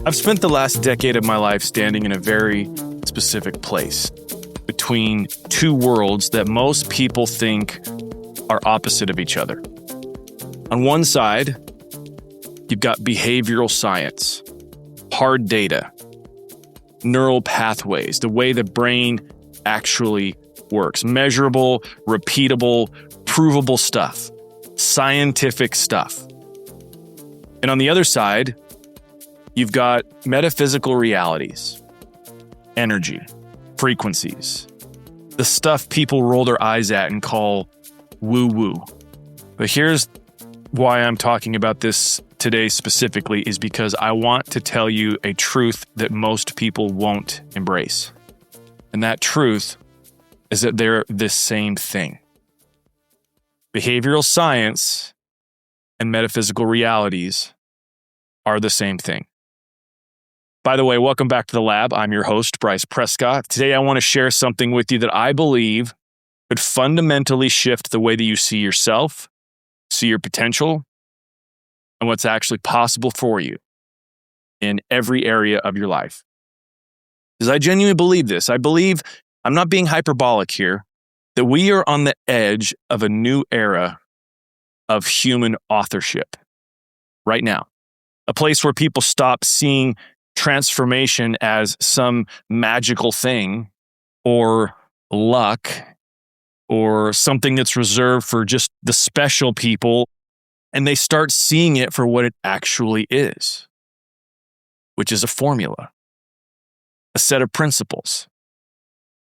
I've spent the last decade of my life standing in a very specific place between two worlds that most people think are opposite of each other. On one side, you've got behavioral science, hard data, neural pathways, the way the brain actually works, measurable, repeatable, provable stuff, scientific stuff. And on the other side, you've got metaphysical realities, energy, frequencies, the stuff people roll their eyes at and call woo-woo. But here's why I'm talking about this today specifically is because I want to tell you a truth that most people won't embrace. And that truth is that they're the same thing. Behavioral science and metaphysical realities are the same thing. By the way, welcome back to the lab. I'm your host, Bryce Prescott. Today, I want to share something with you that I believe could fundamentally shift the way that you see yourself, see your potential, and what's actually possible for you in every area of your life. Because I genuinely believe this. I believe, I'm not being hyperbolic here, that we are on the edge of a new era of human authorship right now. A place where people stop seeing transformation as some magical thing or luck or something that's reserved for just the special people, and they start seeing it for what it actually is, which is a formula, a set of principles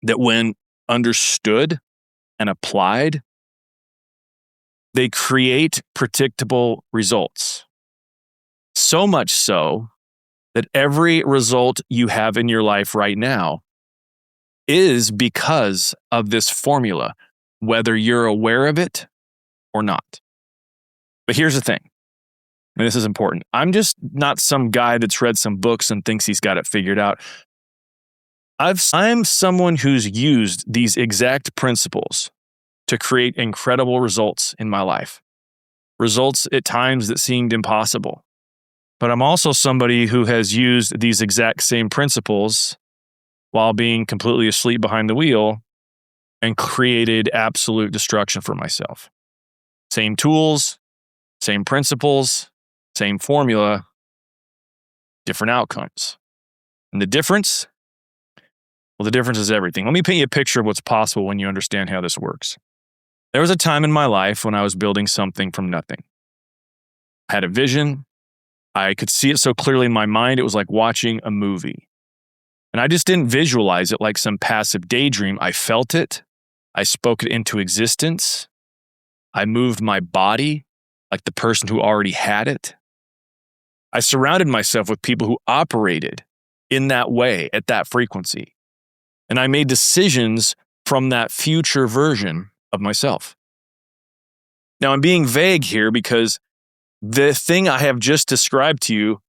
that when understood and applied, they create predictable results. So much so that every result you have in your life right now is because of this formula, whether you're aware of it or not. But here's the thing, and this is important. I'm just not some guy that's read some books and thinks he's got it figured out. I'm someone who's used these exact principles to create incredible results in my life. Results at times that seemed impossible. But I'm also somebody who has used these exact same principles while being completely asleep behind the wheel and created absolute destruction for myself. Same tools, same principles, same formula, different outcomes. And the difference? Well, the difference is everything. Let me paint you a picture of what's possible when you understand how this works. There was a time in my life when I was building something from nothing. I had a vision. I could see it so clearly in my mind, it was like watching a movie. And I just didn't visualize it like some passive daydream. I felt it. I spoke it into existence. I moved my body like the person who already had it. I surrounded myself with people who operated in that way, at that frequency. And I made decisions from that future version of myself. Now, I'm being vague here because the thing I have just described to you,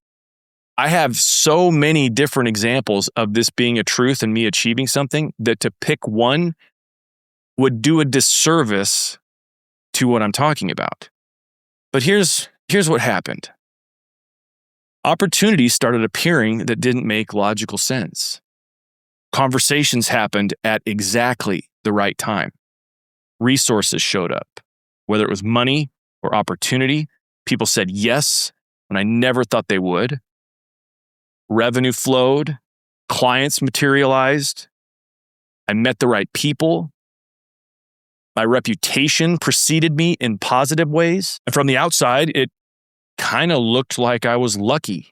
I have so many different examples of this being a truth and me achieving something that to pick one would do a disservice to what I'm talking about. But here's what happened. Opportunities started appearing that didn't make logical sense. Conversations happened at exactly the right time. Resources showed up, whether it was money or opportunity. People said yes when I never thought they would. Revenue flowed. Clients materialized. I met the right people. My reputation preceded me in positive ways. And from the outside, it kind of looked like I was lucky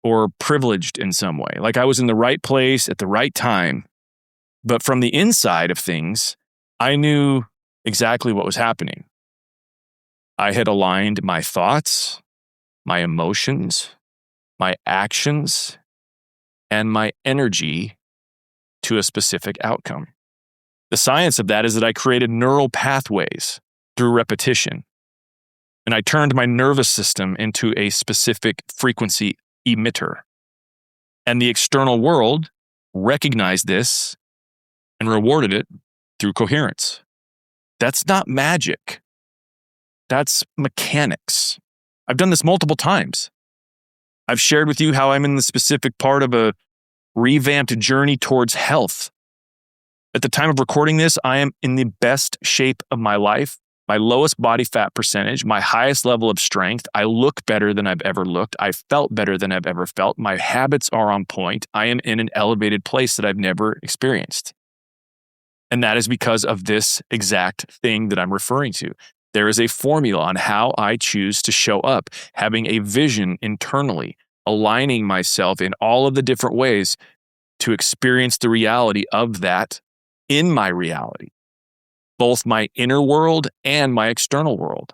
or privileged in some way, like I was in the right place at the right time. But from the inside of things, I knew exactly what was happening. I had aligned my thoughts, my emotions, my actions, and my energy to a specific outcome. The science of that is that I created neural pathways through repetition. And I turned my nervous system into a specific frequency emitter. And the external world recognized this and rewarded it through coherence. That's not magic. That's mechanics. I've done this multiple times. I've shared with you how I'm in the specific part of a revamped journey towards health. At the time of recording this, I am in the best shape of my life, my lowest body fat percentage, my highest level of strength. I look better than I've ever looked. I felt better than I've ever felt. My habits are on point. I am in an elevated place that I've never experienced. And that is because of this exact thing that I'm referring to. There is a formula on how I choose to show up, having a vision internally, aligning myself in all of the different ways to experience the reality of that in my reality, both my inner world and my external world.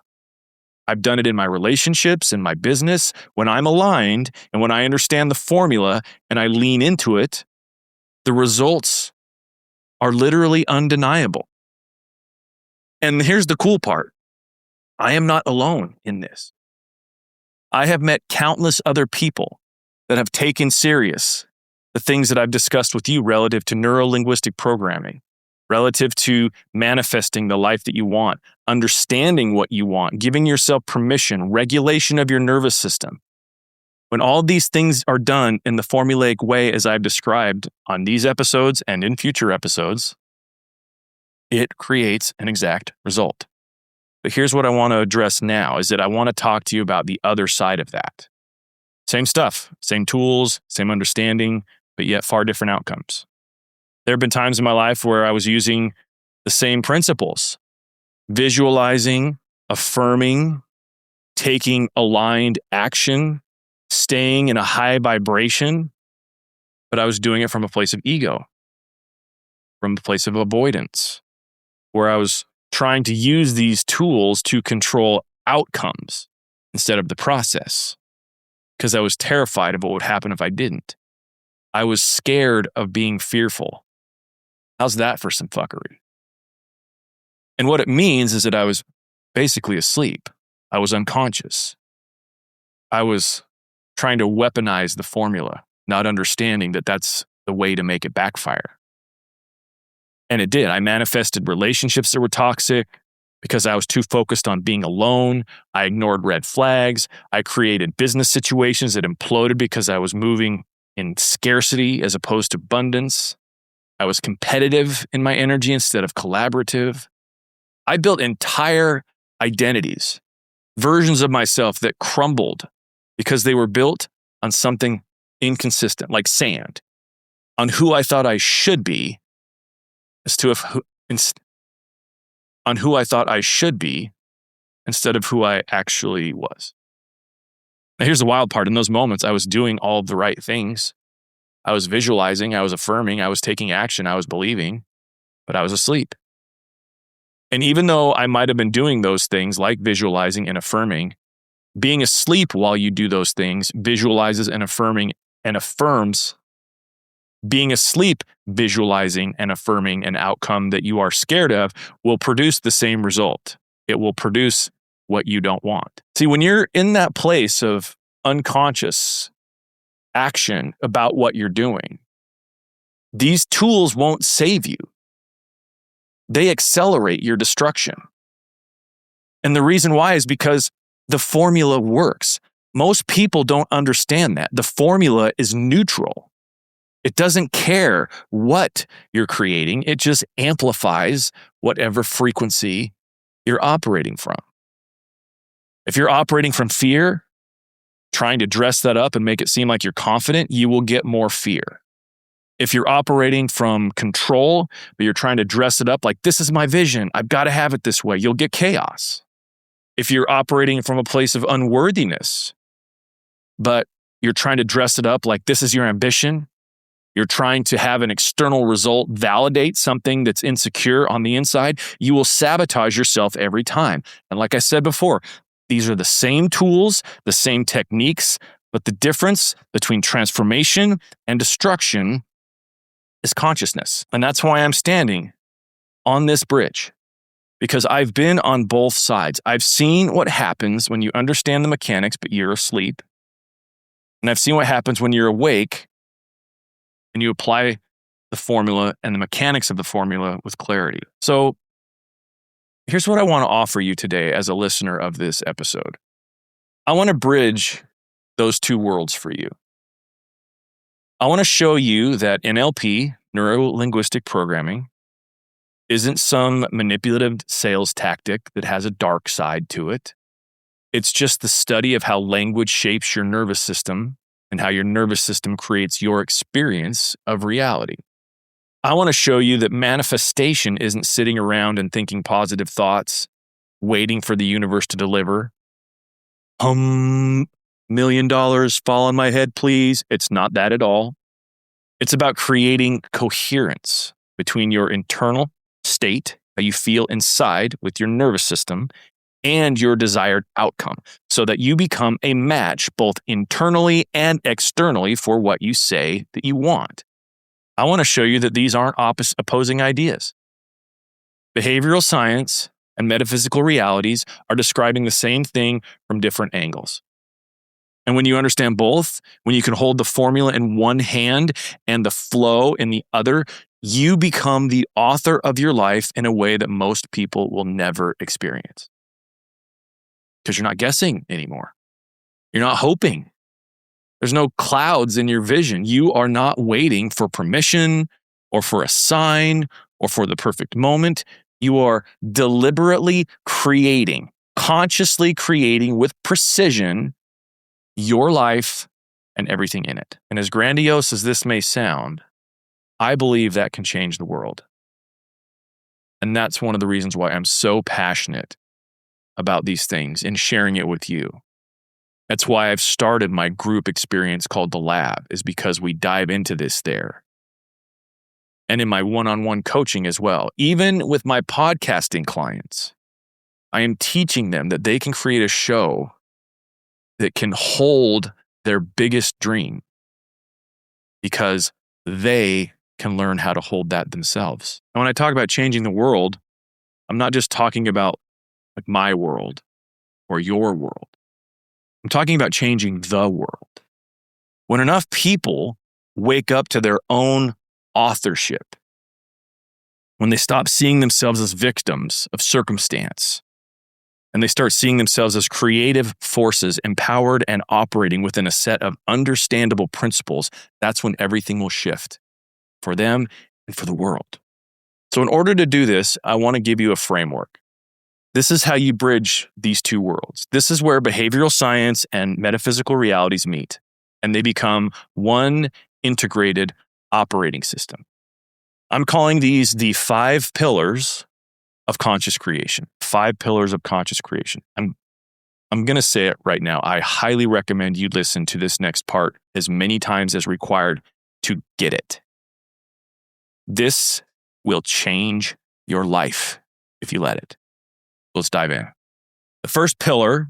I've done it in my relationships, in my business. When I'm aligned and when I understand the formula and I lean into it, the results are literally undeniable. And here's the cool part. I am not alone in this. I have met countless other people that have taken serious the things that I've discussed with you relative to neuro-linguistic programming, relative to manifesting the life that you want, understanding what you want, giving yourself permission, regulation of your nervous system. When all these things are done in the formulaic way as I've described on these episodes and in future episodes, it creates an exact result. But here's what I want to address now is that I want to talk to you about the other side of that. Same stuff, same tools, same understanding, but yet far different outcomes. There have been times in my life where I was using the same principles, visualizing, affirming, taking aligned action, staying in a high vibration, but I was doing it from a place of ego, from a place of avoidance, where I was trying to use these tools to control outcomes instead of the process, because I was terrified of what would happen if I didn't. I was scared of being fearful. How's that for some fuckery? And what it means is that I was basically asleep. I was unconscious. I was trying to weaponize the formula, not understanding that that's the way to make it backfire. And it did. I manifested relationships that were toxic because I was too focused on being alone. I ignored red flags. I created business situations that imploded because I was moving in scarcity as opposed to abundance. I was competitive in my energy instead of collaborative. I built entire identities, versions of myself that crumbled because they were built on something inconsistent, like sand, on who I thought I should be, on who I thought I should be instead of who I actually was. Now, here's the wild part. In those moments, I was doing all of the right things. I was visualizing, I was affirming, I was taking action, I was believing, but I was asleep. And even though I might have been doing those things like visualizing and affirming, being asleep while you do those things visualizes and affirming and affirms. Being asleep, visualizing and affirming an outcome that you are scared of will produce the same result. It will produce what you don't want. See, when you're in that place of unconscious action about what you're doing, these tools won't save you. They accelerate your destruction. And the reason why is because the formula works. Most people don't understand that. The formula is neutral. It doesn't care what you're creating. It just amplifies whatever frequency you're operating from. If you're operating from fear, trying to dress that up and make it seem like you're confident, you will get more fear. If you're operating from control, but you're trying to dress it up like, this is my vision, I've got to have it this way, you'll get chaos. If you're operating from a place of unworthiness, but you're trying to dress it up like this is your ambition, you're trying to have an external result validate something that's insecure on the inside, you will sabotage yourself every time. And like I said before, these are the same tools, the same techniques, but the difference between transformation and destruction is consciousness. And that's why I'm standing on this bridge, because I've been on both sides. I've seen what happens when you understand the mechanics, but you're asleep. And I've seen what happens when you're awake and you apply the formula and the mechanics of the formula with clarity. So Here's what I want to offer you today as a listener of this episode. I want to bridge those two worlds for you. I want to show you that NLP, neuro-linguistic programming, isn't some manipulative sales tactic that has a dark side to it. It's just the study of how language shapes your nervous system and how your nervous system creates your experience of reality. I want to show you that manifestation isn't sitting around and thinking positive thoughts, waiting for the universe to deliver. $1 million fall on my head, please. It's not that at all. It's about creating coherence between your internal state, how you feel inside with your nervous system, and your desired outcome, so that you become a match both internally and externally for what you say that you want. I want to show you that these aren't opposing ideas. Behavioral science and metaphysical realities are describing the same thing from different angles. And when you understand both, when you can hold the formula in one hand and the flow in the other, you become the author of your life in a way that most people will never experience. Because you're not guessing anymore. You're not hoping. There's no clouds in your vision. You are not waiting for permission or for a sign or for the perfect moment. You are deliberately creating, consciously creating with precision your life and everything in it. And as grandiose as this may sound, I believe that can change the world. And that's one of the reasons why I'm so passionate about these things and sharing it with you. That's why I've started my group experience called The Lab, is because we dive into this there. And in my one-on-one coaching as well. Even with my podcasting clients, I am teaching them that they can create a show that can hold their biggest dream because they can learn how to hold that themselves. And when I talk about changing the world, I'm not just talking about like my world or your world. I'm talking about changing the world. When enough people wake up to their own authorship, when they stop seeing themselves as victims of circumstance, and they start seeing themselves as creative forces, empowered and operating within a set of understandable principles, that's when everything will shift for them and for the world. So in order to do this, I want to give you a framework. This is how you bridge these two worlds. This is where behavioral science and metaphysical realities meet, and they become one integrated operating system. I'm calling these the 5 pillars of conscious creation. 5 pillars of conscious creation. I'm going to say it right now. I highly recommend you listen to this next part as many times as required to get it. This will change your life if you let it. Let's dive in. The first pillar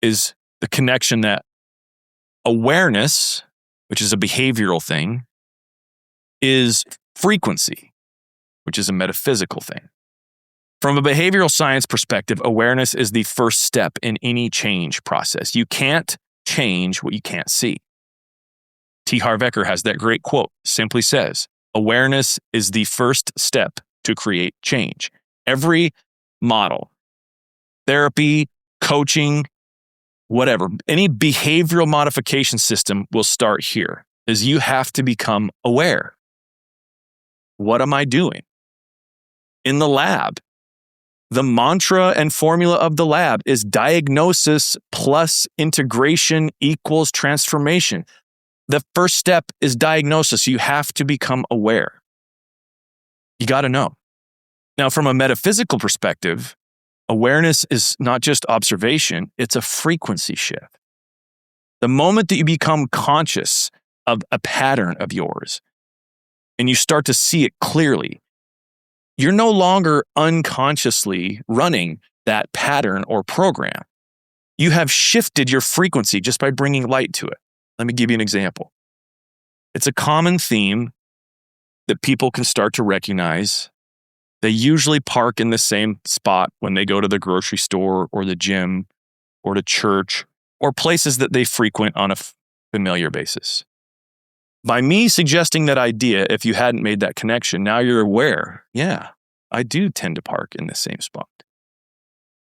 is the connection that awareness, which is a behavioral thing, is frequency, which is a metaphysical thing. From a behavioral science perspective, awareness is the first step in any change process. You can't change what you can't see. T. Harv Eker has that great quote, simply says, awareness is the first step to create change. Every model, therapy, coaching, whatever, any behavioral modification system will start here, is you have to become aware. What am I doing? In the lab, the mantra and formula of the lab is diagnosis plus integration equals transformation. The first step is diagnosis. You have to become aware. You got to know. Now, from a metaphysical perspective, awareness is not just observation, it's a frequency shift. The moment that you become conscious of a pattern of yours and you start to see it clearly, you're no longer unconsciously running that pattern or program. You have shifted your frequency just by bringing light to it. Let me give you an example. It's a common theme that people can start to recognize. They usually park in the same spot when they go to the grocery store or the gym or to church or places that they frequent on a familiar basis. By me suggesting that idea, if you hadn't made that connection, now you're aware. Yeah, I do tend to park in the same spot.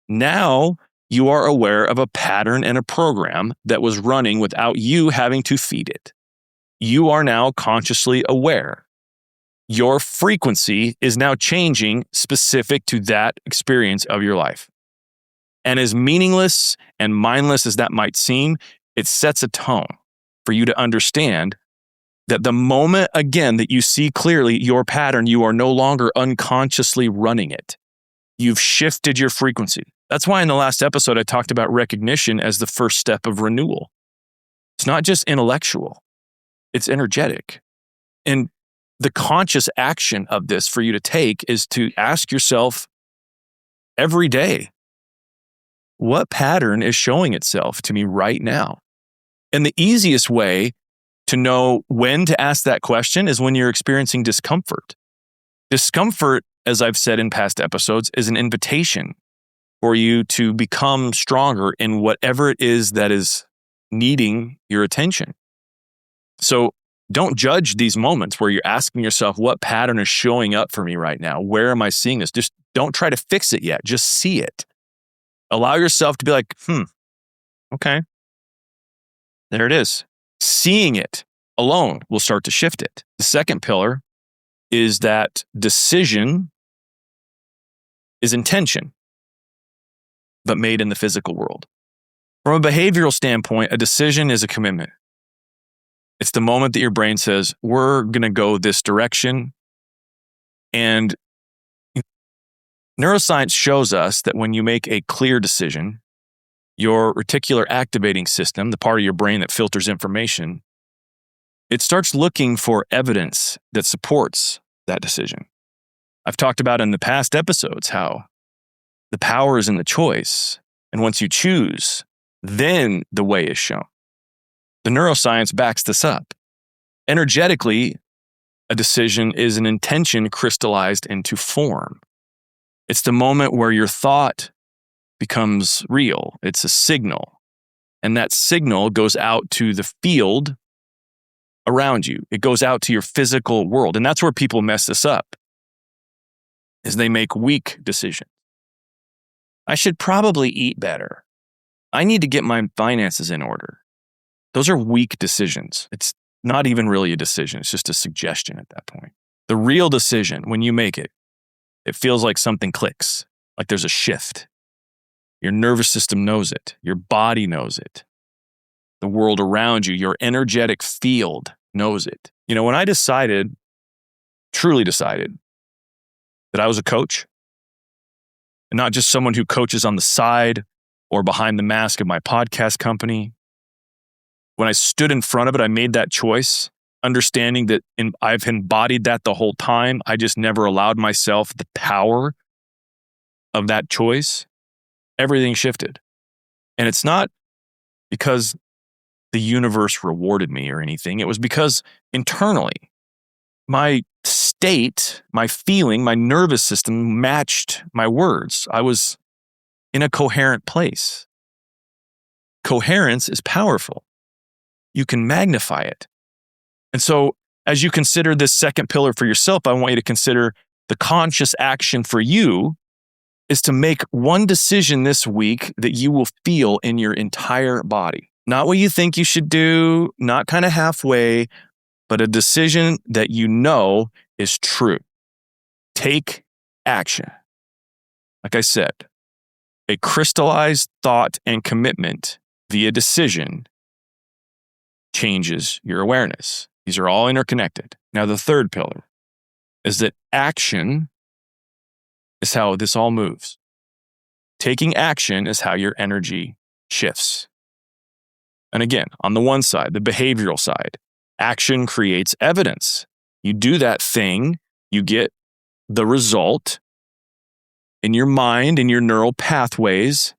Now you are aware of a pattern and a program that was running without you having to feed it. You are now consciously aware. Your frequency is now changing specific to that experience of your life. And as meaningless and mindless as that might seem, it sets a tone for you to understand that the moment, again, that you see clearly your pattern, you are no longer unconsciously running it. You've shifted your frequency. That's why in the last episode, I talked about recognition as the first step of renewal. It's not just intellectual, it's energetic. And the conscious action of this for you to take is to ask yourself every day, what pattern is showing itself to me right now? And the easiest way to know when to ask that question is when you're experiencing discomfort. Discomfort, as I've said in past episodes, is an invitation for you to become stronger in whatever it is that is needing your attention. So don't judge these moments where you're asking yourself, what pattern is showing up for me right now? Where am I seeing this? Just don't try to fix it yet. Just see it. Allow yourself to be like, okay, there it is. Seeing it alone will start to shift it. The second pillar is that decision is intention, but made in the physical world. From a behavioral standpoint, a decision is a commitment. It's the moment that your brain says, we're going to go this direction. And neuroscience shows us that when you make a clear decision, your reticular activating system, the part of your brain that filters information, it starts looking for evidence that supports that decision. I've talked about in the past episodes how the power is in the choice. And once you choose, then the way is shown. The neuroscience backs this up. Energetically, a decision is an intention crystallized into form. It's the moment where your thought becomes real. It's a signal. And that signal goes out to the field around you. It goes out to your physical world. And that's where people mess this up, is they make weak decisions. I should probably eat better. I need to get my finances in order. Those are weak decisions. It's not even really a decision. It's just a suggestion at that point. The real decision, when you make it, it feels like something clicks, like there's a shift. Your nervous system knows it. Your body knows it. The world around you, your energetic field knows it. You know, when I truly decided that I was a coach, and not just someone who coaches on the side or behind the mask of my podcast company, when I stood in front of it, I made that choice, understanding that I've embodied that the whole time. I just never allowed myself the power of that choice. Everything shifted. And it's not because the universe rewarded me or anything. It was because internally, my state, my feeling, my nervous system matched my words. I was in a coherent place. Coherence is powerful. You can magnify it. And so as you consider this second pillar for yourself, I want you to consider the conscious action for you is to make one decision this week that you will feel in your entire body. Not what you think you should do, not kind of halfway, but a decision that you know is true. Take action. Like I said, a crystallized thought and commitment via decision changes your awareness. These are all interconnected. Now, the third pillar is that action is how this all moves. Taking action is how your energy shifts. And again, on the one side, the behavioral side, action creates evidence. You do that thing, you get the result in your mind, in your neural pathways.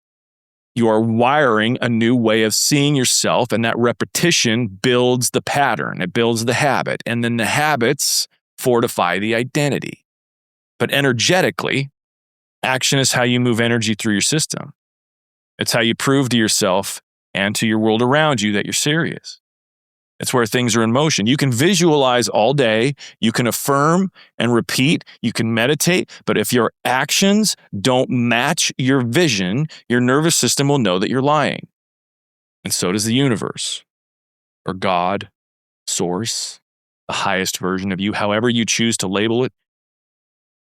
You are wiring a new way of seeing yourself, and that repetition builds the pattern. It builds the habit, and then the habits fortify the identity. But energetically, action is how you move energy through your system. It's how you prove to yourself and to your world around you that you're serious. It's where things are in motion. You can visualize all day. You can affirm and repeat. You can meditate. But if your actions don't match your vision, your nervous system will know that you're lying. And so does the universe or God, source, the highest version of you, however you choose to label it.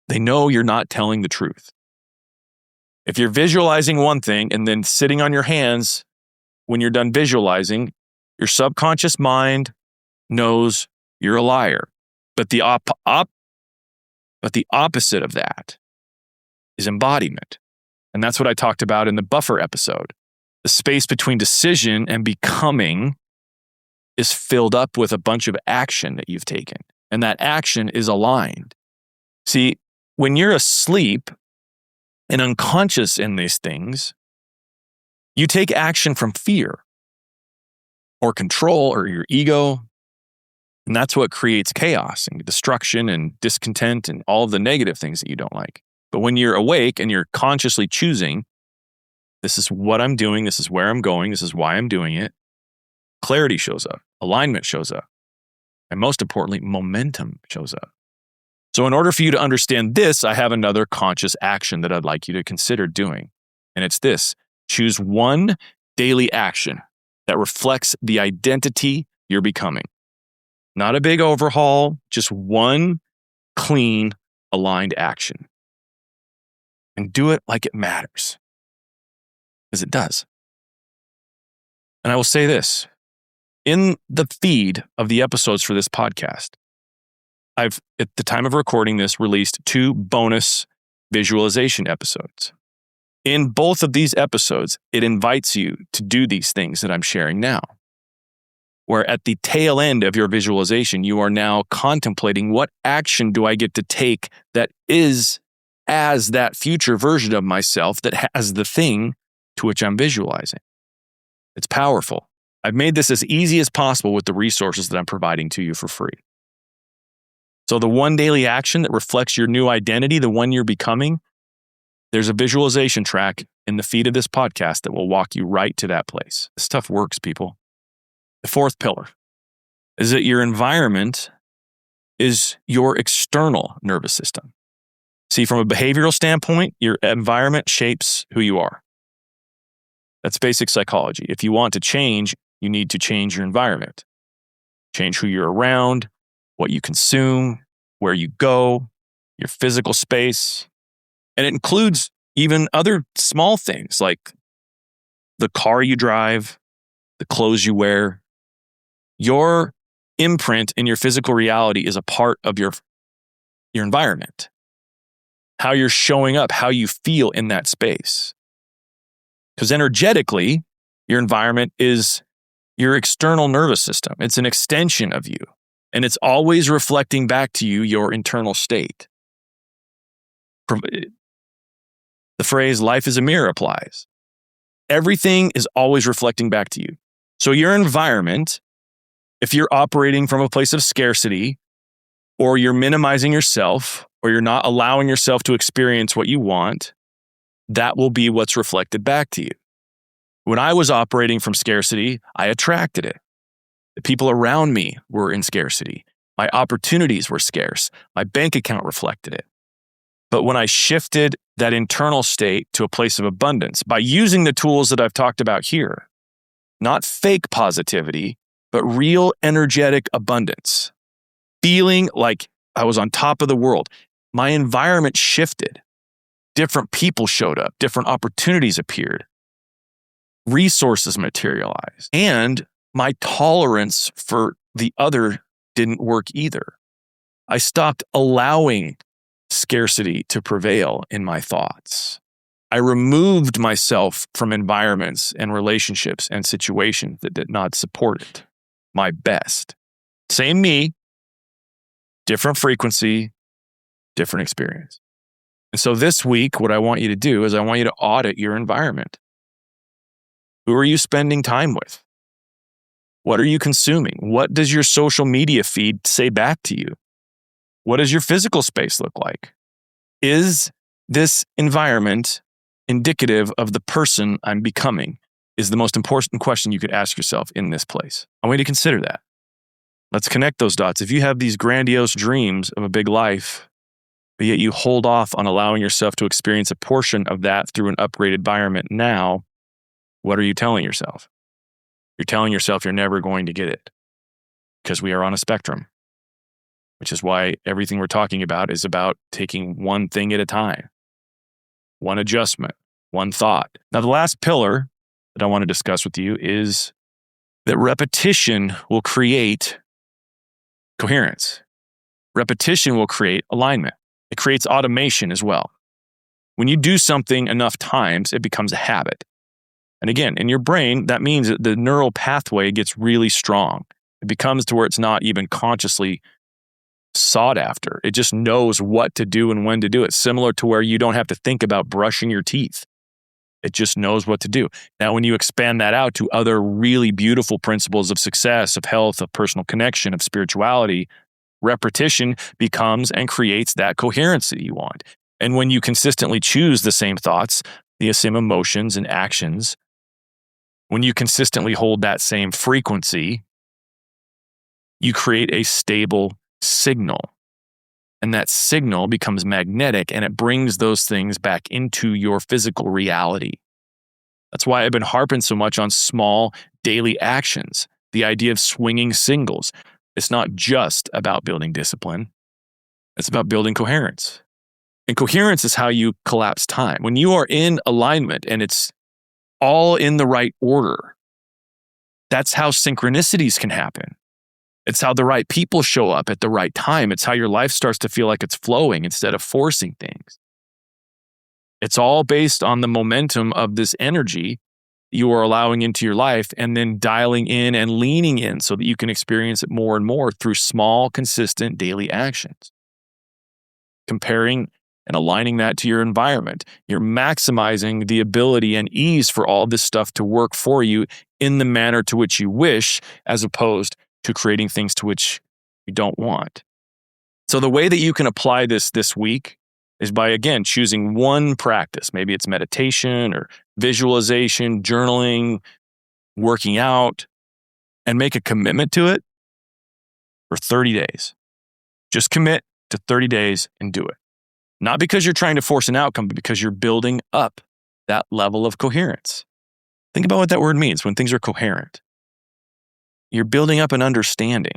They know you're not telling the truth. If you're visualizing one thing and then sitting on your hands when you're done visualizing, your subconscious mind knows you're a liar. But the opposite of that is embodiment. And that's what I talked about in the buffer episode. The space between decision and becoming is filled up with a bunch of action that you've taken. And that action is aligned. See, when you're asleep and unconscious in these things, you take action from fear or control or your ego. And that's what creates chaos and destruction and discontent and all of the negative things that you don't like. But when you're awake and you're consciously choosing, this is what I'm doing, this is where I'm going, this is why I'm doing it, clarity shows up, alignment shows up, and most importantly, momentum shows up. So in order for you to understand this, I have another conscious action that I'd like you to consider doing. And it's this: choose one daily action that reflects the identity you're becoming. Not a big overhaul, just one clean, aligned action. And do it like it matters, because it does. And I will say this, in the feed of the episodes for this podcast, I've, at the time of recording this, released 2 bonus visualization episodes. In both of these episodes, it invites you to do these things that I'm sharing now, where at the tail end of your visualization, you are now contemplating, what action do I get to take that is as that future version of myself that has the thing to which I'm visualizing. It's powerful. I've made this as easy as possible with the resources that I'm providing to you for free. So the one daily action that reflects your new identity, the one you're becoming, there's a visualization track in the feed of this podcast that will walk you right to that place. This stuff works, people. The 4th pillar is that your environment is your external nervous system. See, from a behavioral standpoint, your environment shapes who you are. That's basic psychology. If you want to change, you need to change your environment. Change who you're around, what you consume, where you go, your physical space. And it includes even other small things like the car you drive, the clothes you wear. Your imprint in your physical reality is a part of your environment. How you're showing up, how you feel in that space. Because energetically, your environment is your external nervous system. It's an extension of you. And it's always reflecting back to you your internal state. The phrase life is a mirror applies. Everything is always reflecting back to you. So your environment, if you're operating from a place of scarcity, or you're minimizing yourself, or you're not allowing yourself to experience what you want, that will be what's reflected back to you. When I was operating from scarcity, I attracted it. The people around me were in scarcity. My opportunities were scarce. My bank account reflected it. But when I shifted that internal state to a place of abundance by using the tools that I've talked about here, not fake positivity, but real energetic abundance, feeling like I was on top of the world, my environment shifted. Different people showed up, different opportunities appeared, resources materialized, and my tolerance for the other didn't work either. I stopped allowing scarcity to prevail in my thoughts. I removed myself from environments and relationships and situations that did not support my best. Same me, different frequency, different experience. And so this week, what I want you to do is I want you to audit your environment. Who are you spending time with? What are you consuming? What does your social media feed say back to you? What does your physical space look like? Is this environment indicative of the person I'm becoming? Is the most important question you could ask yourself in this place. I want you to consider that. Let's connect those dots. If you have these grandiose dreams of a big life, but yet you hold off on allowing yourself to experience a portion of that through an upgraded environment now, what are you telling yourself? You're telling yourself you're never going to get it, because we are on a spectrum, which is why everything we're talking about is about taking one thing at a time, one adjustment, one thought. Now, the last pillar that I want to discuss with you is that repetition will create coherence. Repetition will create alignment. It creates automation as well. When you do something enough times, it becomes a habit. And again, in your brain, that means that the neural pathway gets really strong. It becomes to where it's not even consciously sought after. It just knows what to do and when to do it, similar to where you don't have to think about brushing your teeth. It just knows what to do. Now, when you expand that out to other really beautiful principles of success, of health, of personal connection, of spirituality, repetition becomes and creates that coherence that you want. And when you consistently choose the same thoughts, the same emotions and actions, when you consistently hold that same frequency, you create a stable signal. And that signal becomes magnetic, and it brings those things back into your physical reality. That's why I've been harping so much on small daily actions, the idea of swinging singles. It's not just about building discipline. It's about building coherence. And coherence is how you collapse time. When you are in alignment and it's all in the right order, that's how synchronicities can happen. It's how the right people show up at the right time. It's how your life starts to feel like it's flowing instead of forcing things. It's all based on the momentum of this energy you are allowing into your life and then dialing in and leaning in so that you can experience it more and more through small, consistent daily actions. Comparing and aligning that to your environment, you're maximizing the ability and ease for all this stuff to work for you in the manner to which you wish, as opposed to creating things to which you don't want. So the way that you can apply this week is by, again, choosing one practice. Maybe it's meditation or visualization, journaling, working out, and make a commitment to it for 30 days. Just commit to 30 days and do it. Not because you're trying to force an outcome, but because you're building up that level of coherence. Think about what that word means when things are coherent. You're building up an understanding.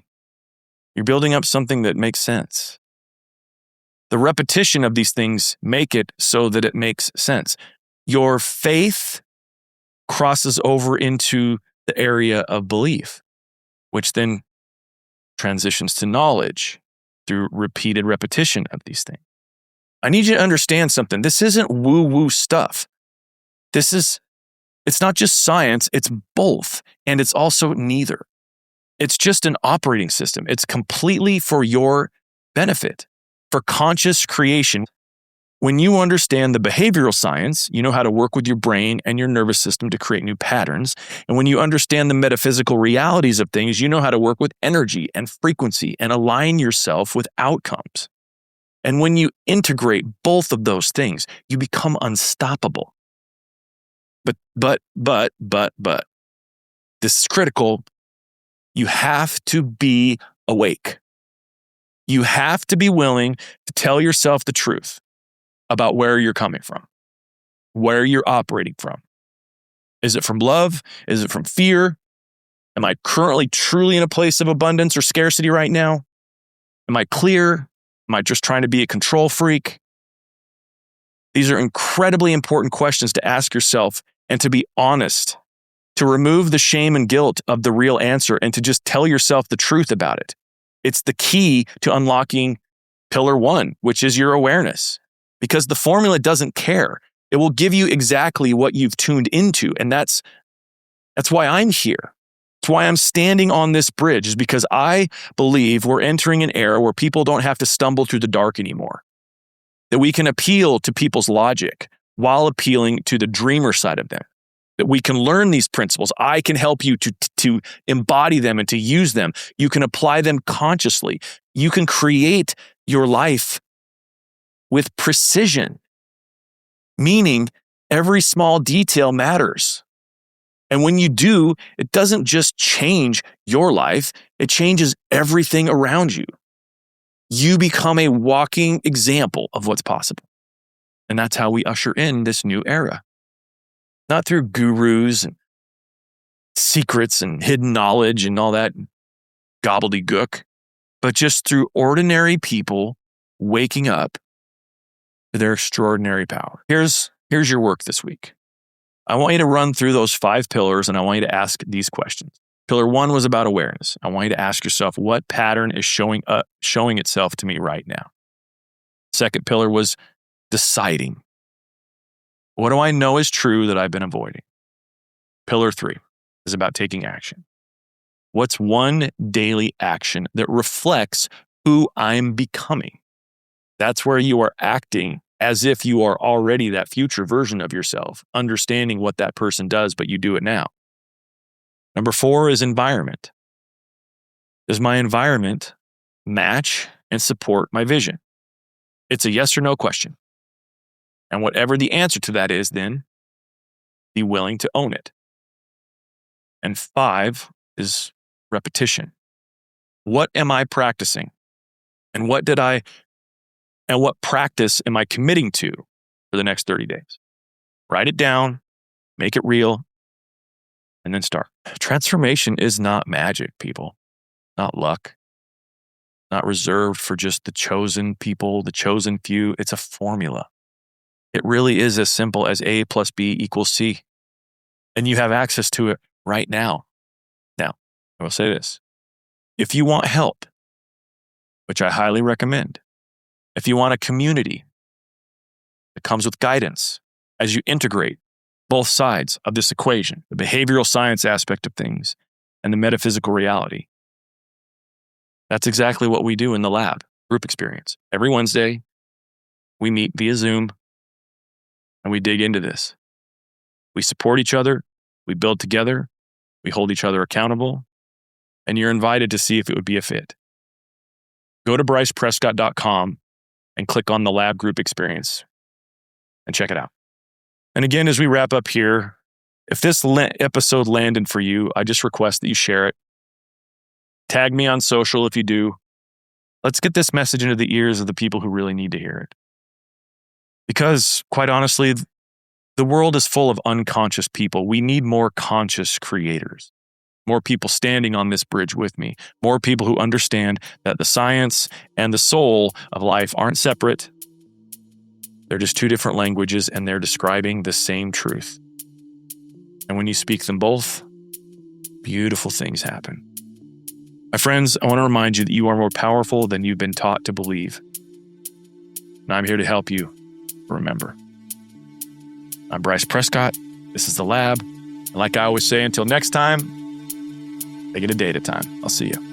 You're building up something that makes sense. The repetition of these things make it so that it makes sense. Your faith crosses over into the area of belief, which then transitions to knowledge through repeated repetition of these things. I need you to understand something. This isn't woo-woo stuff. It's not just science, it's both, and it's also neither. It's just an operating system. It's completely for your benefit, for conscious creation. When you understand the behavioral science, you know how to work with your brain and your nervous system to create new patterns. And when you understand the metaphysical realities of things, you know how to work with energy and frequency and align yourself with outcomes. And when you integrate both of those things, you become unstoppable. But, this is critical. You have to be awake. You have to be willing to tell yourself the truth about where you're coming from, where you're operating from. Is it from love? Is it from fear? Am I currently truly in a place of abundance or scarcity right now? Am I clear? Am I just trying to be a control freak? These are incredibly important questions to ask yourself and to be honest, to remove the shame and guilt of the real answer and to just tell yourself the truth about it. It's the key to unlocking pillar one, which is your awareness, because the formula doesn't care. It will give you exactly what you've tuned into. And that's why I'm here. That's why I'm standing on this bridge, is because I believe we're entering an era where people don't have to stumble through the dark anymore. That we can appeal to people's logic while appealing to the dreamer side of them. That we can learn these principles. I can help you to embody them and to use them. You can apply them consciously. You can create your life with precision, meaning every small detail matters. And when you do, it doesn't just change your life, it changes everything around you. You become a walking example of what's possible. And that's how we usher in this new era. Not through gurus and secrets and hidden knowledge and all that gobbledygook, but just through ordinary people waking up to their extraordinary power. Here's your work this week. I want you to run through those 5 pillars, and I want you to ask these questions. Pillar 1 was about awareness. I want you to ask yourself, what pattern is showing itself to me right now? Second pillar was deciding. What do I know is true that I've been avoiding? Pillar 3 is about taking action. What's one daily action that reflects who I'm becoming? That's where you are acting as if you are already that future version of yourself, understanding what that person does, but you do it now. Number 4 is environment. Does my environment match and support my vision? It's a yes or no question. And whatever the answer to that is, then be willing to own it. And 5 is repetition. What am I practicing? And what practice am I committing to for the next 30 days? Write it down, make it real, and then start. Transformation is not magic, people. Not luck. Not reserved for just the chosen people, the chosen few. It's a formula. It really is as simple as A plus B equals C. And you have access to it right now. Now, I will say this. If you want help, which I highly recommend, if you want a community that comes with guidance as you integrate both sides of this equation, the behavioral science aspect of things and the metaphysical reality, that's exactly what we do in the lab, group experience. Every Wednesday, we meet via Zoom and we dig into this. We support each other, we build together, we hold each other accountable, and you're invited to see if it would be a fit. Go to bryceprescott.com and click on the lab group experience and check it out. And again, as we wrap up here, if this episode landed for you, I just request that you share it. Tag me on social if you do. Let's get this message into the ears of the people who really need to hear it. Because, quite honestly, the world is full of unconscious people. We need more conscious creators. More people standing on this bridge with me. More people who understand that the science and the soul of life aren't separate. They're just 2 different languages and they're describing the same truth. And when you speak them both, beautiful things happen. My friends, I want to remind you that you are more powerful than you've been taught to believe. And I'm here to help you remember. I'm Bryce Prescott. This is The Lab. And like I always say, until next time, take it a day at a time. I'll see you.